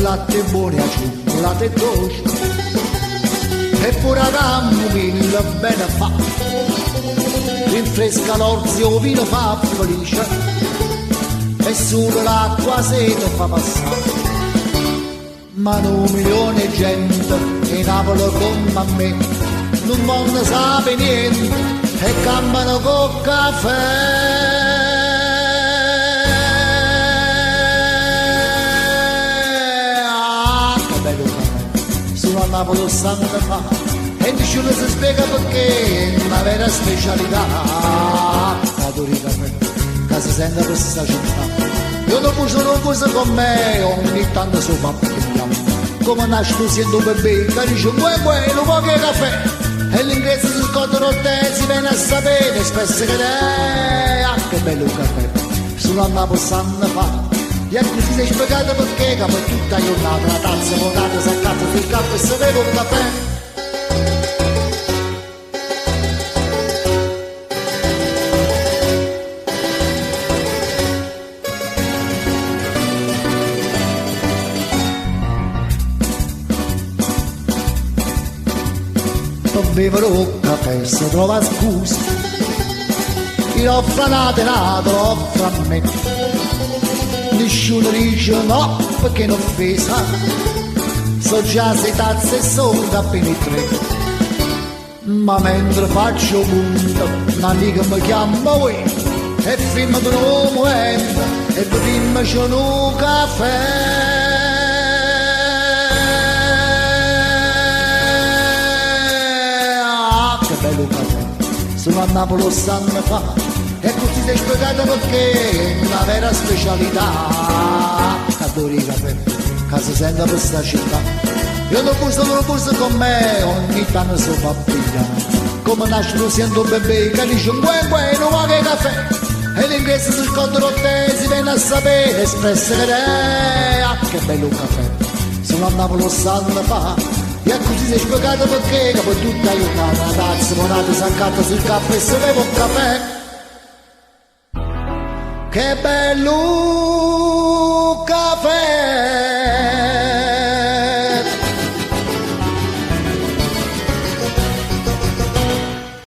latte buono a cioccolato e dolce, e pure a camomilla bene fa, rinfresca l'orzio, vino fa felice, e solo l'acqua sete fa passare. Ma un milione di gente in Napoli come a me non mondo sa niente e cambiano col caffè. A Napoli sanno fa e nessuno si spiega perché è una vera specialità. Adoro il caffè che si sente per questa città. Io non puso una cosa con me, ogni tanto so pappigliamo come nasce sento un bebè che dice uè lo vuoi che caffè, e l'inglese si scontano te, si viene a sapere spesso che lei che bello caffè solo a Napoli sanno fa. E così sei spiegato perché che per tutta giornata la tazza volata si accazza sul capo e si beve un caffè. Per bere un caffè si trova scusa, io offro una denaro, lo offro a me. Nessuno dice no perché non pesa, so già sei tazze e sono appena tre. Ma mentre faccio punto un'amica mi chiama uè e firma di un momento e prima c'è un caffè. Che bello caffè solo a Napoli lo sanno fa. E così sei spiegato perché è una vera specialità. Adoro il caffè che si sente per questa città. Io non posso con me, ogni tanto so papiglia come nasce lo sento un bebè che dice uè non vuoi che caffè, e l'inglese si scontrano te, si viene a sapere espresso che è che bello caffè solo a Napoli lo sanno fa. E così sei spiegato perché che poi tutta giornata una tazza monata si accatta sul caffè e si beve un caffè. Che bello caffè!